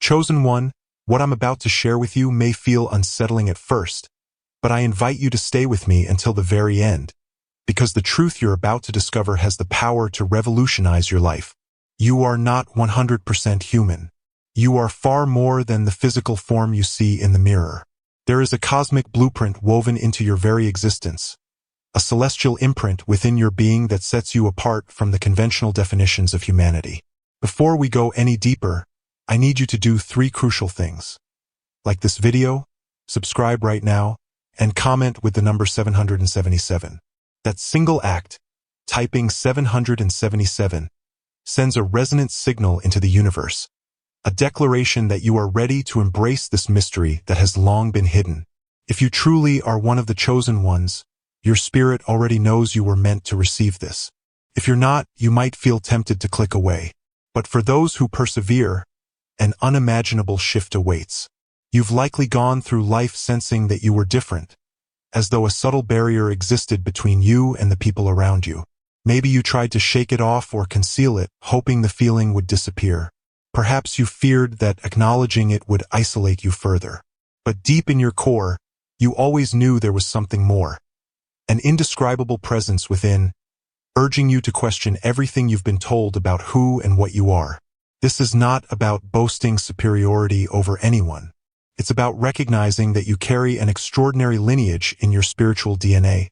Chosen one, what I'm about to share with you may feel unsettling at first, but I invite you to stay with me until the very end, because the truth you're about to discover has the power to revolutionize your life. You are not 100% human. You are far more than the physical form you see in the mirror. There is a cosmic blueprint woven into your very existence, a celestial imprint within your being that sets you apart from the conventional definitions of humanity. Before we go any deeper, I need you to do 3 crucial things. Like this video, subscribe right now, and comment with the number 777. That single act, typing 777, sends a resonant signal into the universe, a declaration that you are ready to embrace this mystery that has long been hidden. If you truly are one of the chosen ones, your spirit already knows you were meant to receive this. If you're not, you might feel tempted to click away. But for those who persevere, an unimaginable shift awaits. You've likely gone through life sensing that you were different, as though a subtle barrier existed between you and the people around you. Maybe you tried to shake it off or conceal it, hoping the feeling would disappear. Perhaps you feared that acknowledging it would isolate you further. But deep in your core, you always knew there was something more. An indescribable presence within, urging you to question everything you've been told about who and what you are. This is not about boasting superiority over anyone. It's about recognizing that you carry an extraordinary lineage in your spiritual DNA,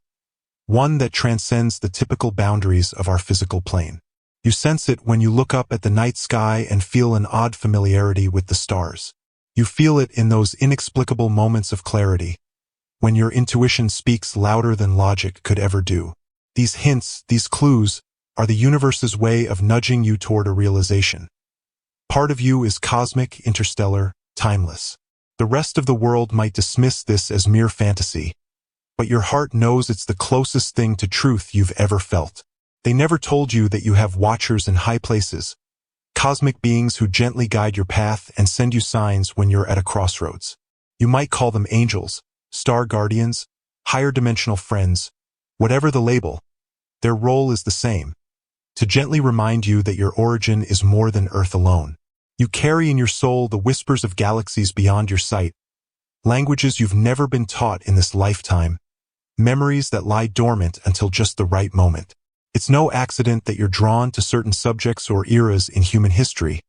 one that transcends the typical boundaries of our physical plane. You sense it when you look up at the night sky and feel an odd familiarity with the stars. You feel it in those inexplicable moments of clarity, when your intuition speaks louder than logic could ever do. These hints, these clues, are the universe's way of nudging you toward a realization. Part of you is cosmic, interstellar, timeless. The rest of the world might dismiss this as mere fantasy, but your heart knows it's the closest thing to truth you've ever felt. They never told you that you have watchers in high places, cosmic beings who gently guide your path and send you signs when you're at a crossroads. You might call them angels, star guardians, higher dimensional friends, whatever the label. Their role is the same, to gently remind you that your origin is more than Earth alone. You carry in your soul the whispers of galaxies beyond your sight, languages you've never been taught in this lifetime, memories that lie dormant until just the right moment. It's no accident that you're drawn to certain subjects or eras in human history,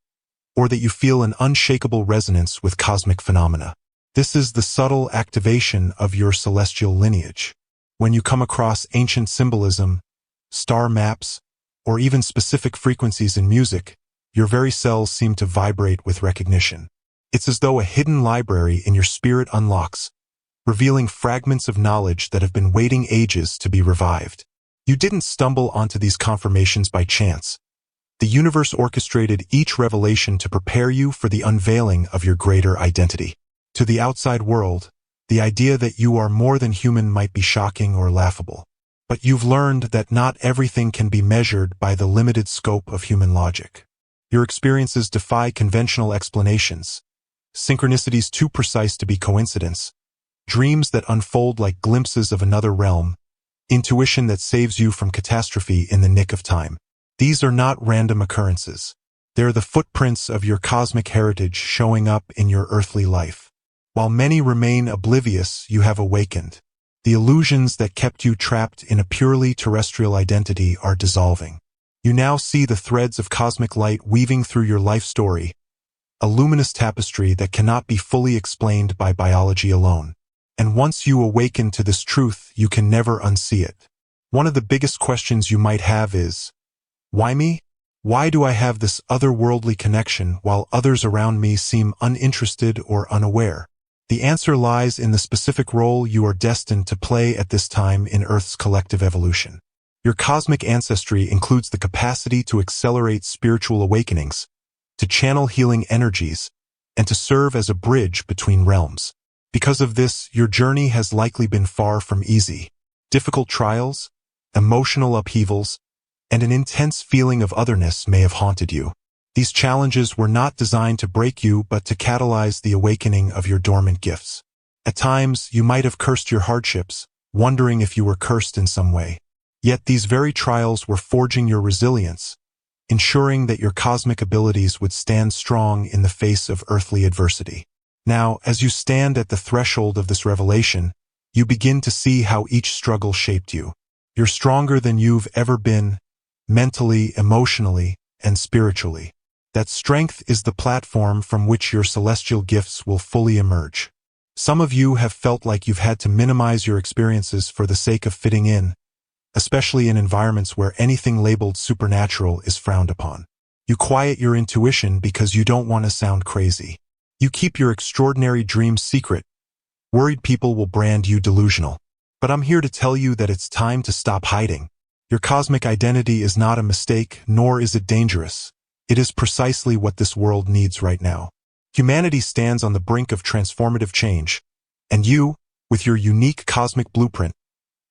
or that you feel an unshakable resonance with cosmic phenomena. This is the subtle activation of your celestial lineage. When you come across ancient symbolism, star maps, or even specific frequencies in music, your very cells seem to vibrate with recognition. It's as though a hidden library in your spirit unlocks, revealing fragments of knowledge that have been waiting ages to be revived. You didn't stumble onto these confirmations by chance. The universe orchestrated each revelation to prepare you for the unveiling of your greater identity. To the outside world, the idea that you are more than human might be shocking or laughable. But you've learned that not everything can be measured by the limited scope of human logic. Your experiences defy conventional explanations, synchronicities too precise to be coincidence, dreams that unfold like glimpses of another realm, intuition that saves you from catastrophe in the nick of time. These are not random occurrences. They're the footprints of your cosmic heritage showing up in your earthly life. While many remain oblivious, you have awakened. The illusions that kept you trapped in a purely terrestrial identity are dissolving. You now see the threads of cosmic light weaving through your life story, a luminous tapestry that cannot be fully explained by biology alone. And once you awaken to this truth, you can never unsee it. One of the biggest questions you might have is, why me? Why do I have this otherworldly connection while others around me seem uninterested or unaware? The answer lies in the specific role you are destined to play at this time in Earth's collective evolution. Your cosmic ancestry includes the capacity to accelerate spiritual awakenings, to channel healing energies, and to serve as a bridge between realms. Because of this, your journey has likely been far from easy. Difficult trials, emotional upheavals, and an intense feeling of otherness may have haunted you. These challenges were not designed to break you but to catalyze the awakening of your dormant gifts. At times, you might have cursed your hardships, wondering if you were cursed in some way. Yet these very trials were forging your resilience, ensuring that your cosmic abilities would stand strong in the face of earthly adversity. Now, as you stand at the threshold of this revelation, you begin to see how each struggle shaped you. You're stronger than you've ever been, mentally, emotionally, and spiritually. That strength is the platform from which your celestial gifts will fully emerge. Some of you have felt like you've had to minimize your experiences for the sake of fitting in, especially in environments where anything labeled supernatural is frowned upon. You quiet your intuition because you don't want to sound crazy. You keep your extraordinary dreams secret. Worried people will brand you delusional. But I'm here to tell you that it's time to stop hiding. Your cosmic identity is not a mistake, nor is it dangerous. It is precisely what this world needs right now. Humanity stands on the brink of transformative change, and you, with your unique cosmic blueprint,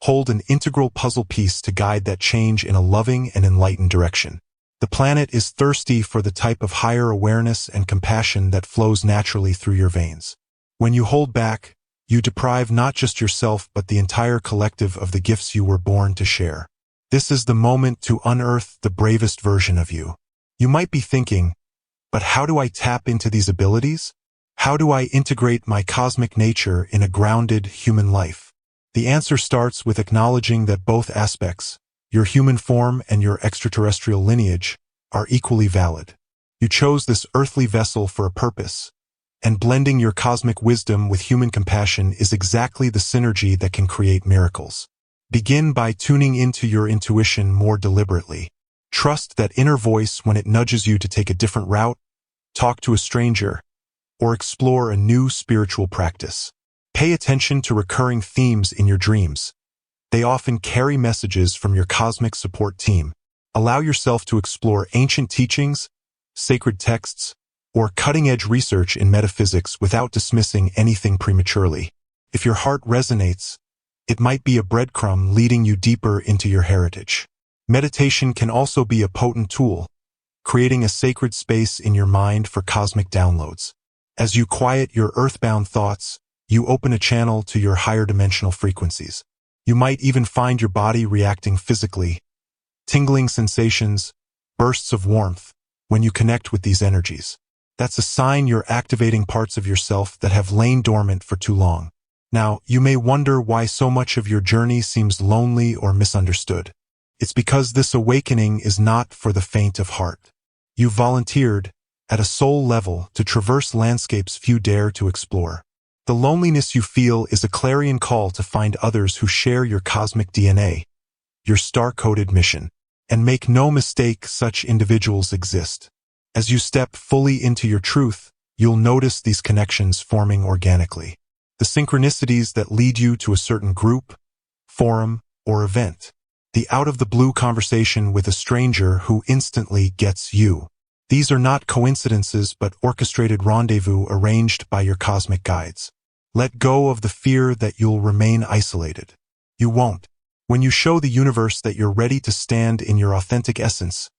hold an integral puzzle piece to guide that change in a loving and enlightened direction. The planet is thirsty for the type of higher awareness and compassion that flows naturally through your veins. When you hold back, you deprive not just yourself but the entire collective of the gifts you were born to share. This is the moment to unearth the bravest version of you. You might be thinking, but how do I tap into these abilities? How do I integrate my cosmic nature in a grounded human life? The answer starts with acknowledging that both aspects, your human form and your extraterrestrial lineage, are equally valid. You chose this earthly vessel for a purpose, and blending your cosmic wisdom with human compassion is exactly the synergy that can create miracles. Begin by tuning into your intuition more deliberately. Trust that inner voice when it nudges you to take a different route, talk to a stranger, or explore a new spiritual practice. Pay attention to recurring themes in your dreams. They often carry messages from your cosmic support team. Allow yourself to explore ancient teachings, sacred texts, or cutting-edge research in metaphysics without dismissing anything prematurely. If your heart resonates, it might be a breadcrumb leading you deeper into your heritage. Meditation can also be a potent tool, creating a sacred space in your mind for cosmic downloads. As you quiet your earthbound thoughts, you open a channel to your higher dimensional frequencies. You might even find your body reacting physically, tingling sensations, bursts of warmth, when you connect with these energies. That's a sign you're activating parts of yourself that have lain dormant for too long. Now, you may wonder why so much of your journey seems lonely or misunderstood. It's because this awakening is not for the faint of heart. You volunteered, at a soul level, to traverse landscapes few dare to explore. The loneliness you feel is a clarion call to find others who share your cosmic DNA, your star-coded mission. And make no mistake, such individuals exist. As you step fully into your truth, you'll notice these connections forming organically. The synchronicities that lead you to a certain group, forum, or event. The out-of-the-blue conversation with a stranger who instantly gets you. These are not coincidences but orchestrated rendezvous arranged by your cosmic guides. Let go of the fear that you'll remain isolated. You won't. When you show the universe that you're ready to stand in your authentic essence,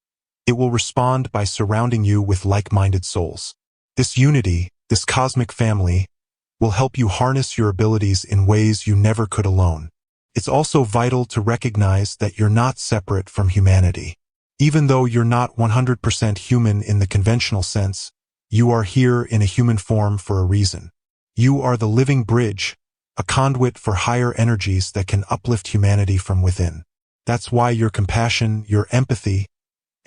it will respond by surrounding you with like-minded souls. This unity, this cosmic family, will help you harness your abilities in ways you never could alone. It's also vital to recognize that you're not separate from humanity. Even though you're not 100% human in the conventional sense, you are here in a human form for a reason. You are the living bridge, a conduit for higher energies that can uplift humanity from within. That's why your compassion, your empathy,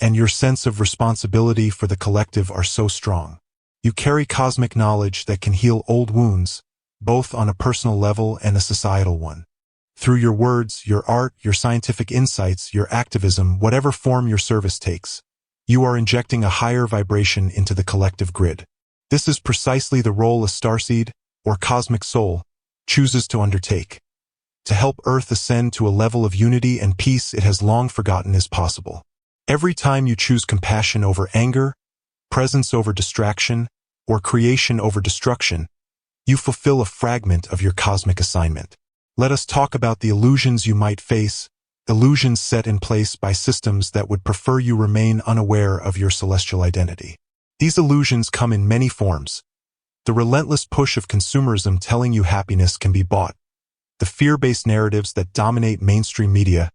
and your sense of responsibility for the collective are so strong. You carry cosmic knowledge that can heal old wounds, both on a personal level and a societal one. Through your words, your art, your scientific insights, your activism, whatever form your service takes, you are injecting a higher vibration into the collective grid. This is precisely the role a starseed, or cosmic soul, chooses to undertake. To help Earth ascend to a level of unity and peace it has long forgotten is possible. Every time you choose compassion over anger, presence over distraction, or creation over destruction, you fulfill a fragment of your cosmic assignment. Let us talk about the illusions you might face, illusions set in place by systems that would prefer you remain unaware of your celestial identity. These illusions come in many forms. The relentless push of consumerism telling you happiness can be bought, the fear-based narratives that dominate mainstream media,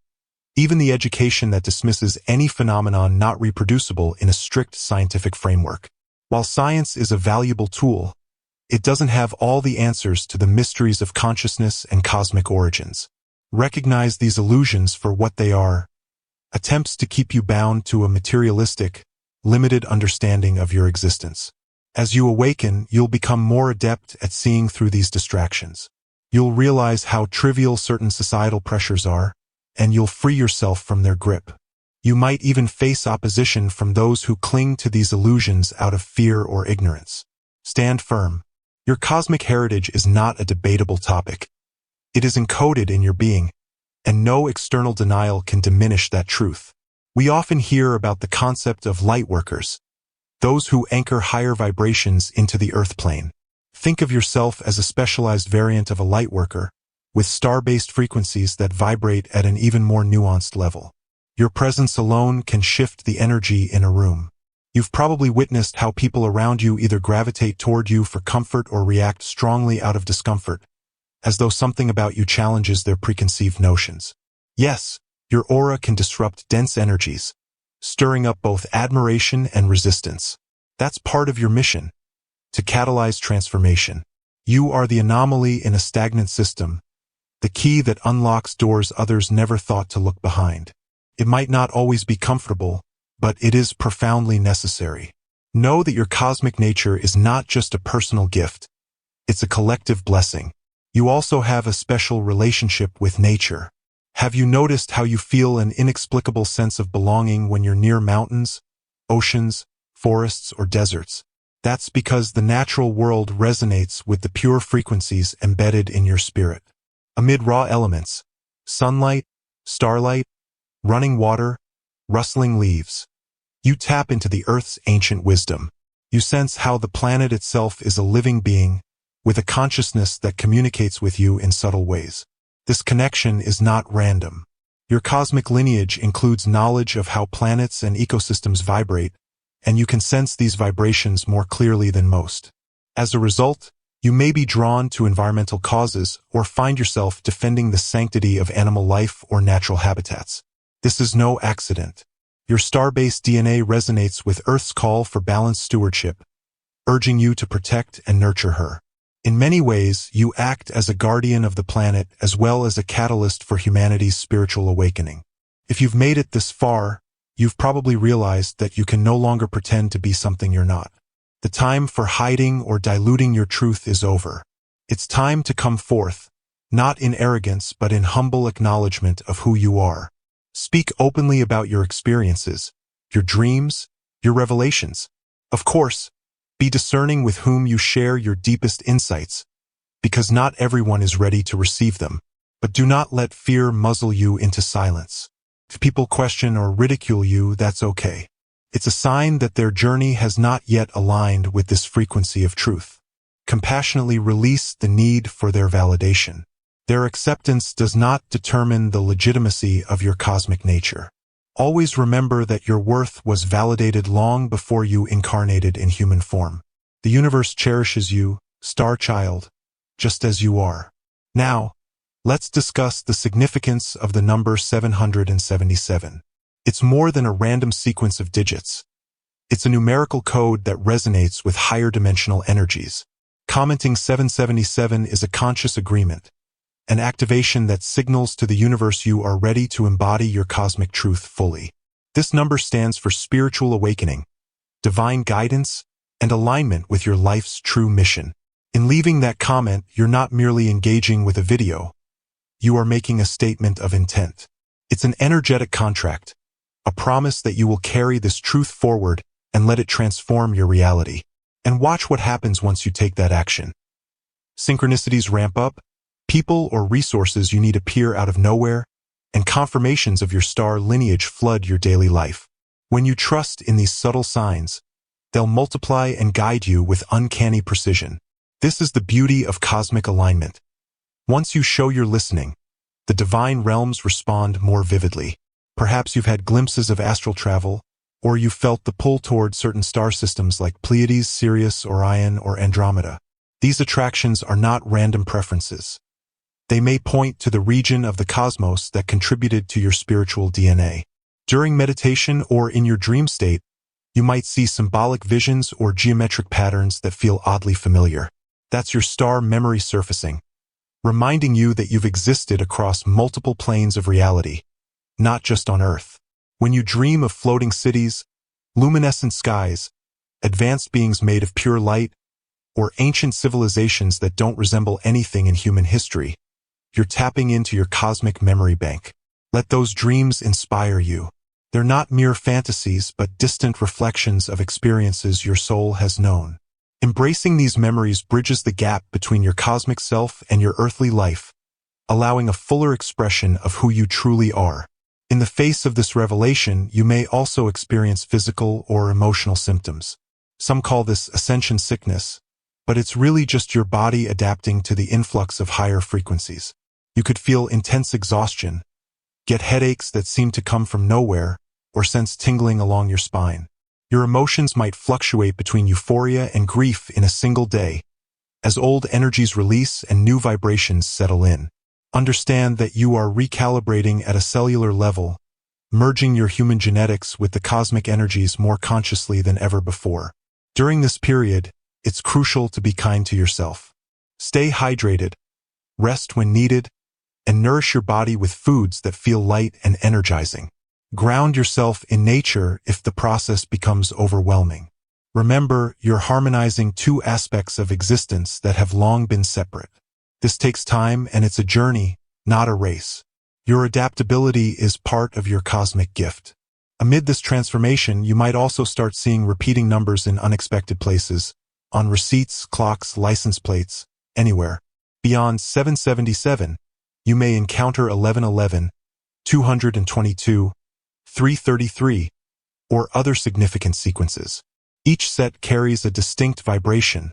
even the education that dismisses any phenomenon not reproducible in a strict scientific framework. While science is a valuable tool, it doesn't have all the answers to the mysteries of consciousness and cosmic origins. Recognize these illusions for what they are: attempts to keep you bound to a materialistic, limited understanding of your existence. As you awaken, you'll become more adept at seeing through these distractions. You'll realize how trivial certain societal pressures are, and you'll free yourself from their grip. You might even face opposition from those who cling to these illusions out of fear or ignorance. Stand firm. Your cosmic heritage is not a debatable topic. It is encoded in your being, and no external denial can diminish that truth. We often hear about the concept of lightworkers, those who anchor higher vibrations into the earth plane. Think of yourself as a specialized variant of a lightworker, with star-based frequencies that vibrate at an even more nuanced level. Your presence alone can shift the energy in a room. You've probably witnessed how people around you either gravitate toward you for comfort or react strongly out of discomfort, as though something about you challenges their preconceived notions. Yes, your aura can disrupt dense energies, stirring up both admiration and resistance. That's part of your mission, to catalyze transformation. You are the anomaly in a stagnant system, the key that unlocks doors others never thought to look behind. It might not always be comfortable, but it is profoundly necessary. Know that your cosmic nature is not just a personal gift. It's a collective blessing. You also have a special relationship with nature. Have you noticed how you feel an inexplicable sense of belonging when you're near mountains, oceans, forests, or deserts? That's because the natural world resonates with the pure frequencies embedded in your spirit. Amid raw elements, sunlight, starlight, running water, rustling leaves, you tap into the Earth's ancient wisdom. You sense how the planet itself is a living being, with a consciousness that communicates with you in subtle ways. This connection is not random. Your cosmic lineage includes knowledge of how planets and ecosystems vibrate, and you can sense these vibrations more clearly than most. As a result, you may be drawn to environmental causes or find yourself defending the sanctity of animal life or natural habitats. This is no accident. Your star-based DNA resonates with Earth's call for balanced stewardship, urging you to protect and nurture her. In many ways, you act as a guardian of the planet as well as a catalyst for humanity's spiritual awakening. If you've made it this far, you've probably realized that you can no longer pretend to be something you're not. The time for hiding or diluting your truth is over. It's time to come forth, not in arrogance but in humble acknowledgement of who you are. Speak openly about your experiences, your dreams, your revelations. Of course, be discerning with whom you share your deepest insights, because not everyone is ready to receive them. But do not let fear muzzle you into silence. If people question or ridicule you, that's okay. It's a sign that their journey has not yet aligned with this frequency of truth. Compassionately release the need for their validation. Their acceptance does not determine the legitimacy of your cosmic nature. Always remember that your worth was validated long before you incarnated in human form. The universe cherishes you, star child, just as you are. Now, let's discuss the significance of the number 777. It's more than a random sequence of digits. It's a numerical code that resonates with higher dimensional energies. Commenting 777 is a conscious agreement, an activation that signals to the universe you are ready to embody your cosmic truth fully. This number stands for spiritual awakening, divine guidance, and alignment with your life's true mission. In leaving that comment, you're not merely engaging with a video. You are making a statement of intent. It's an energetic contract, a promise that you will carry this truth forward and let it transform your reality. And watch what happens once you take that action. Synchronicities ramp up, people or resources you need appear out of nowhere, and confirmations of your star lineage flood your daily life. When you trust in these subtle signs, they'll multiply and guide you with uncanny precision. This is the beauty of cosmic alignment. Once you show you're listening, the divine realms respond more vividly. Perhaps you've had glimpses of astral travel, or you felt the pull toward certain star systems like Pleiades, Sirius, Orion, or Andromeda. These attractions are not random preferences. They may point to the region of the cosmos that contributed to your spiritual DNA. During meditation or in your dream state, you might see symbolic visions or geometric patterns that feel oddly familiar. That's your star memory surfacing, reminding you that you've existed across multiple planes of reality, not just on Earth. When you dream of floating cities, luminescent skies, advanced beings made of pure light, or ancient civilizations that don't resemble anything in human history, you're tapping into your cosmic memory bank. Let those dreams inspire you. They're not mere fantasies, but distant reflections of experiences your soul has known. Embracing these memories bridges the gap between your cosmic self and your earthly life, allowing a fuller expression of who you truly are. In the face of this revelation, you may also experience physical or emotional symptoms. Some call this ascension sickness, but it's really just your body adapting to the influx of higher frequencies. You could feel intense exhaustion, get headaches that seem to come from nowhere, or sense tingling along your spine. Your emotions might fluctuate between euphoria and grief in a single day, as old energies release and new vibrations settle in. Understand that you are recalibrating at a cellular level, merging your human genetics with the cosmic energies more consciously than ever before. During this period, it's crucial to be kind to yourself. Stay hydrated, rest when needed, and nourish your body with foods that feel light and energizing. Ground yourself in nature if the process becomes overwhelming. Remember, you're harmonizing two aspects of existence that have long been separate. This takes time, and it's a journey, not a race. Your adaptability is part of your cosmic gift. Amid this transformation, you might also start seeing repeating numbers in unexpected places, on receipts, clocks, license plates, anywhere. Beyond 777, you may encounter 1111, 222, 333, or other significant sequences. Each set carries a distinct vibration,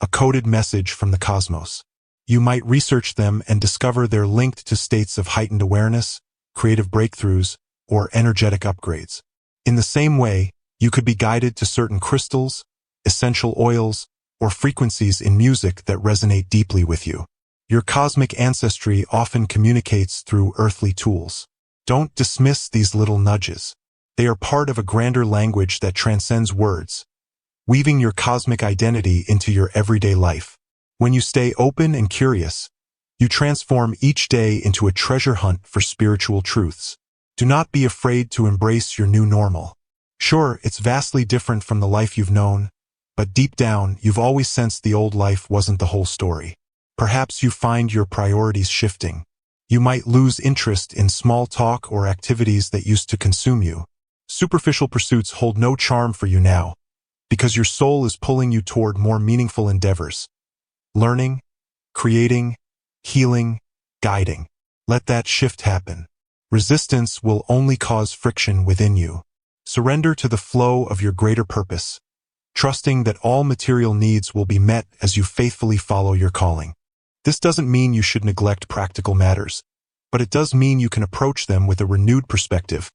a coded message from the cosmos. You might research them and discover they're linked to states of heightened awareness, creative breakthroughs, or energetic upgrades. In the same way, you could be guided to certain crystals, essential oils, or frequencies in music that resonate deeply with you. Your cosmic ancestry often communicates through earthly tools. Don't dismiss these little nudges. They are part of a grander language that transcends words, weaving your cosmic identity into your everyday life. When you stay open and curious, you transform each day into a treasure hunt for spiritual truths. Do not be afraid to embrace your new normal. Sure, it's vastly different from the life you've known, but deep down, you've always sensed the old life wasn't the whole story. Perhaps you find your priorities shifting. You might lose interest in small talk or activities that used to consume you. Superficial pursuits hold no charm for you now, because your soul is pulling you toward more meaningful endeavors. Learning, creating, healing, guiding. Let that shift happen. Resistance will only cause friction within you. Surrender to the flow of your greater purpose, trusting that all material needs will be met as you faithfully follow your calling. This doesn't mean you should neglect practical matters, but it does mean you can approach them with a renewed perspective,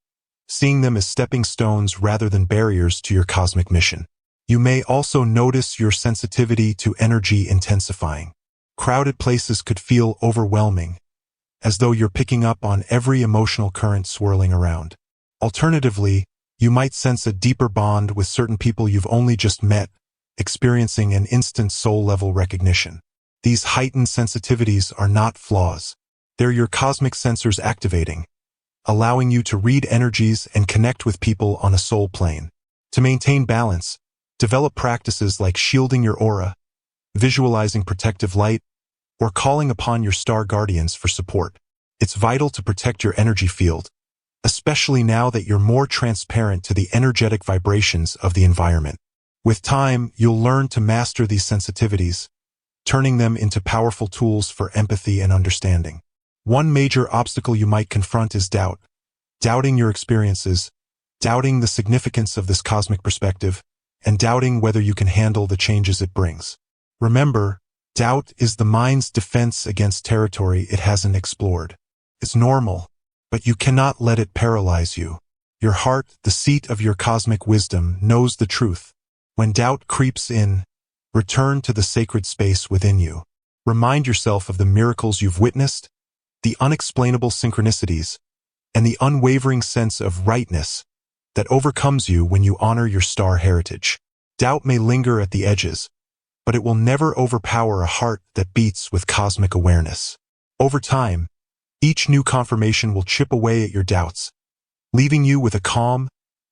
seeing them as stepping stones rather than barriers to your cosmic mission. You may also notice your sensitivity to energy intensifying. Crowded places could feel overwhelming, as though you're picking up on every emotional current swirling around. Alternatively, you might sense a deeper bond with certain people you've only just met, experiencing an instant soul-level recognition. These heightened sensitivities are not flaws. They're your cosmic sensors activating, allowing you to read energies and connect with people on a soul plane. To maintain balance, develop practices like shielding your aura, visualizing protective light, or calling upon your star guardians for support. It's vital to protect your energy field, especially now that you're more transparent to the energetic vibrations of the environment. With time, you'll learn to master these sensitivities, turning them into powerful tools for empathy and understanding. One major obstacle you might confront is doubt. Doubting your experiences, doubting the significance of this cosmic perspective, and doubting whether you can handle the changes it brings. Remember, doubt is the mind's defense against territory it hasn't explored. It's normal, but you cannot let it paralyze you. Your heart, the seat of your cosmic wisdom, knows the truth. When doubt creeps in, return to the sacred space within you. Remind yourself of the miracles you've witnessed, the unexplainable synchronicities, and the unwavering sense of rightness that overcomes you when you honor your star heritage. Doubt may linger at the edges, but it will never overpower a heart that beats with cosmic awareness. Over time, each new confirmation will chip away at your doubts, leaving you with a calm,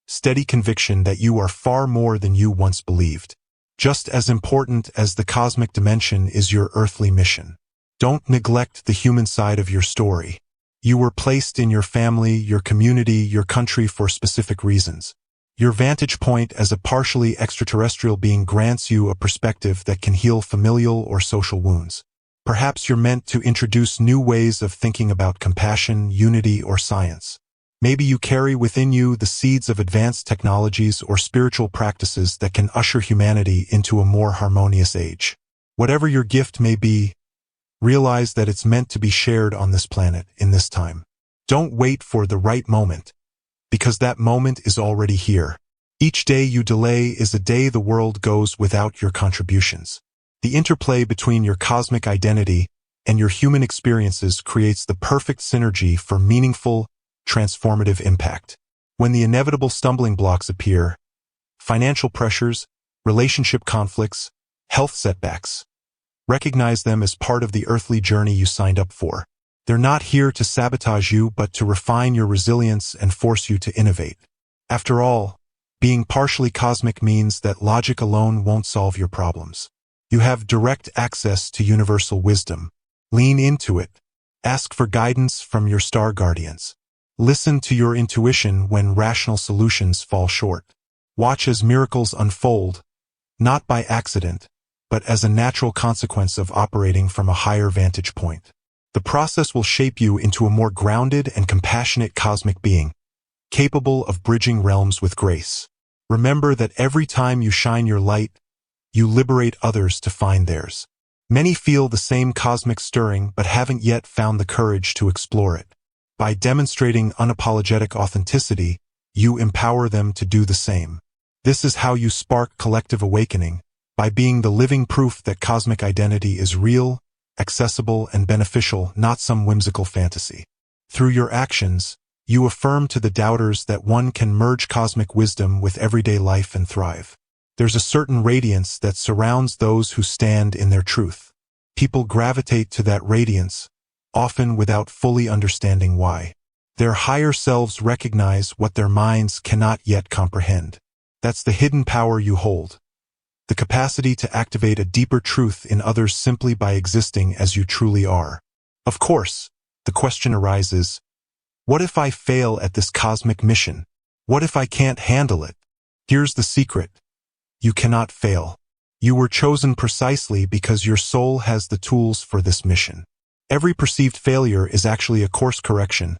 steady conviction that you are far more than you once believed. Just as important as the cosmic dimension is your earthly mission. Don't neglect the human side of your story. You were placed in your family, your community, your country for specific reasons. Your vantage point as a partially extraterrestrial being grants you a perspective that can heal familial or social wounds. Perhaps you're meant to introduce new ways of thinking about compassion, unity, or science. Maybe you carry within you the seeds of advanced technologies or spiritual practices that can usher humanity into a more harmonious age. Whatever your gift may be, realize that it's meant to be shared on this planet in this time. Don't wait for the right moment, because that moment is already here. Each day you delay is a day the world goes without your contributions. The interplay between your cosmic identity and your human experiences creates the perfect synergy for meaningful, transformative impact. When the inevitable stumbling blocks appear, financial pressures, relationship conflicts, health setbacks, recognize them as part of the earthly journey you signed up for. They're not here to sabotage you, but to refine your resilience and force you to innovate. After all, being partially cosmic means that logic alone won't solve your problems. You have direct access to universal wisdom. Lean into it. Ask for guidance from your star guardians. Listen to your intuition when rational solutions fall short. Watch as miracles unfold, not by accident, but as a natural consequence of operating from a higher vantage point. The process will shape you into a more grounded and compassionate cosmic being, capable of bridging realms with grace. Remember that every time you shine your light, you liberate others to find theirs. Many feel the same cosmic stirring but haven't yet found the courage to explore it. By demonstrating unapologetic authenticity, you empower them to do the same. This is how you spark collective awakening, by being the living proof that cosmic identity is real, accessible, and beneficial, not some whimsical fantasy. Through your actions, you affirm to the doubters that one can merge cosmic wisdom with everyday life and thrive. There's a certain radiance that surrounds those who stand in their truth. People gravitate to that radiance, often without fully understanding why. Their higher selves recognize what their minds cannot yet comprehend. That's the hidden power you hold. The capacity to activate a deeper truth in others simply by existing as you truly are. Of course, the question arises, what if I fail at this cosmic mission? What if I can't handle it? Here's the secret. You cannot fail. You were chosen precisely because your soul has the tools for this mission. Every perceived failure is actually a course correction,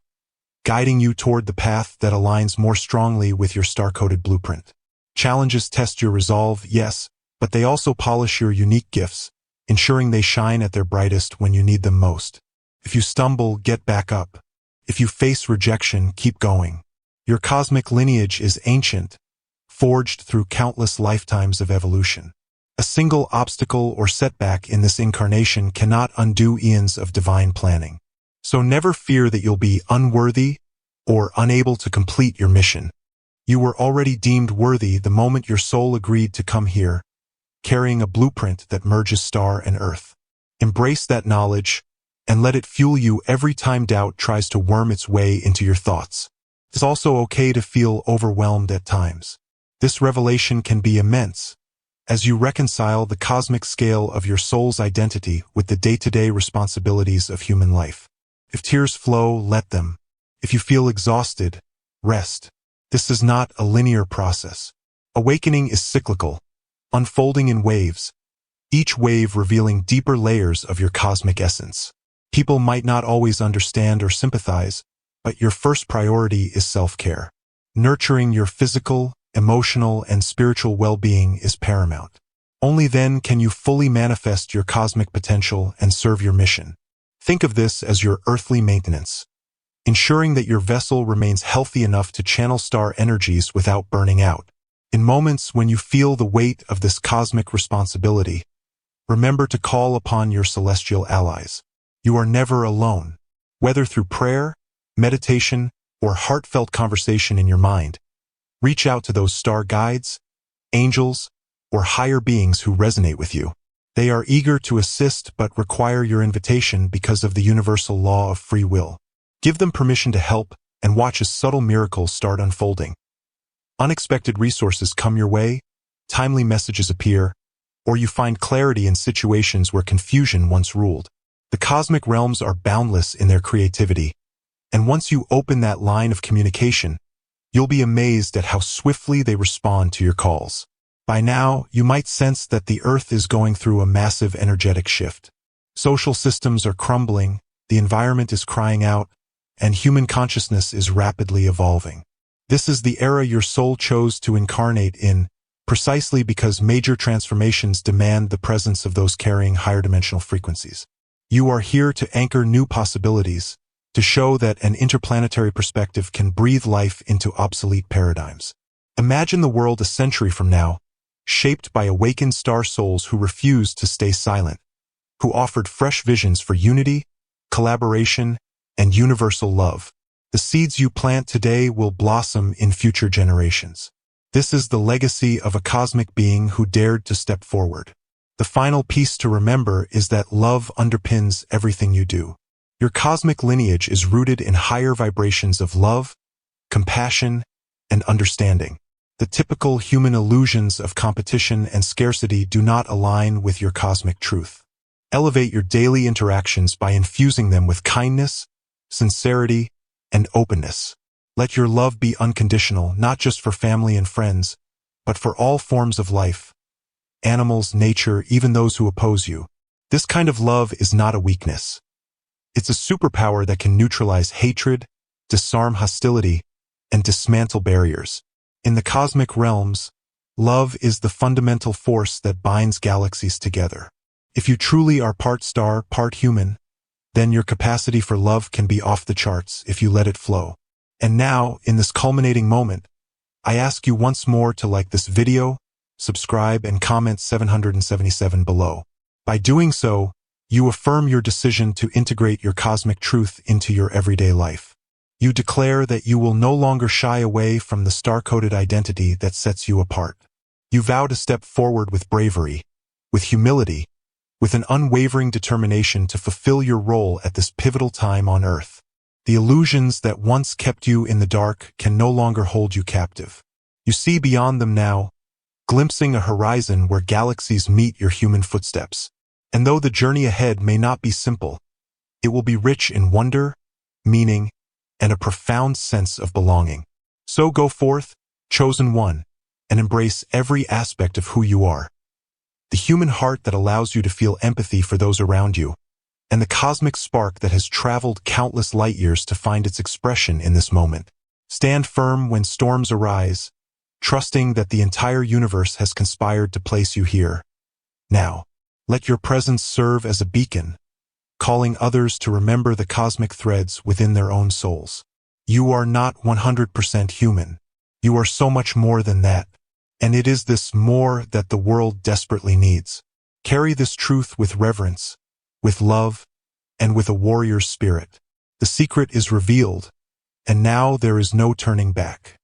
guiding you toward the path that aligns more strongly with your star-coded blueprint. Challenges test your resolve, yes, but they also polish your unique gifts, ensuring they shine at their brightest when you need them most. If you stumble, get back up. If you face rejection, keep going. Your cosmic lineage is ancient, forged through countless lifetimes of evolution. A single obstacle or setback in this incarnation cannot undo eons of divine planning. So never fear that you'll be unworthy or unable to complete your mission. You were already deemed worthy the moment your soul agreed to come here, carrying a blueprint that merges star and earth. Embrace that knowledge and let it fuel you every time doubt tries to worm its way into your thoughts. It's also okay to feel overwhelmed at times. This revelation can be immense, as you reconcile the cosmic scale of your soul's identity with the day-to-day responsibilities of human life. If tears flow, let them. If you feel exhausted, rest. This is not a linear process. Awakening is cyclical, unfolding in waves, each wave revealing deeper layers of your cosmic essence. People might not always understand or sympathize, but your first priority is self-care. Nurturing your physical, emotional, and spiritual well-being is paramount. Only then can you fully manifest your cosmic potential and serve your mission. Think of this as your earthly maintenance, ensuring that your vessel remains healthy enough to channel star energies without burning out. In moments when you feel the weight of this cosmic responsibility, Remember to call upon your celestial allies. You are never alone. Whether through prayer, meditation, or heartfelt conversation in your mind, reach out to those star guides, angels, or higher beings who resonate with you. They are eager to assist but require your invitation because of the universal law of free will. Give them permission to help and watch as subtle miracles start unfolding. Unexpected resources come your way, timely messages appear, or you find clarity in situations where confusion once ruled. The cosmic realms are boundless in their creativity, and once you open that line of communication, you'll be amazed at how swiftly they respond to your calls. By now, you might sense that the Earth is going through a massive energetic shift. Social systems are crumbling, the environment is crying out, and human consciousness is rapidly evolving. This is the era your soul chose to incarnate in, precisely because major transformations demand the presence of those carrying higher dimensional frequencies. You are here to anchor new possibilities, to show that an interplanetary perspective can breathe life into obsolete paradigms. Imagine the world a century from now, shaped by awakened star souls who refused to stay silent, who offered fresh visions for unity, collaboration, and universal love. The seeds you plant today will blossom in future generations. This is the legacy of a cosmic being who dared to step forward. The final piece to remember is that love underpins everything you do. Your cosmic lineage is rooted in higher vibrations of love, compassion, and understanding. The typical human illusions of competition and scarcity do not align with your cosmic truth. Elevate your daily interactions by infusing them with kindness, sincerity, and openness. Let your love be unconditional, not just for family and friends, but for all forms of life, animals, nature, even those who oppose you. This kind of love is not a weakness. It's a superpower that can neutralize hatred, disarm hostility, and dismantle barriers. In the cosmic realms, love is the fundamental force that binds galaxies together. If you truly are part star, part human, then your capacity for love can be off the charts if you let it flow. And now, in this culminating moment, I ask you once more to like this video, subscribe, and comment 777 below. By doing so, you affirm your decision to integrate your cosmic truth into your everyday life. You declare that you will no longer shy away from the star-coded identity that sets you apart. You vow to step forward with bravery, with humility, with an unwavering determination to fulfill your role at this pivotal time on Earth. The illusions that once kept you in the dark can no longer hold you captive. You see beyond them now, glimpsing a horizon where galaxies meet your human footsteps. And though the journey ahead may not be simple, it will be rich in wonder, meaning, and a profound sense of belonging. So go forth, chosen one, and embrace every aspect of who you are. The human heart that allows you to feel empathy for those around you, and the cosmic spark that has traveled countless light years to find its expression in this moment. Stand firm when storms arise, trusting that the entire universe has conspired to place you here. Now, let your presence serve as a beacon, calling others to remember the cosmic threads within their own souls. You are not 100% human. You are so much more than that. And it is this more that the world desperately needs. Carry this truth with reverence, with love, and with a warrior's spirit. The secret is revealed, and now there is no turning back.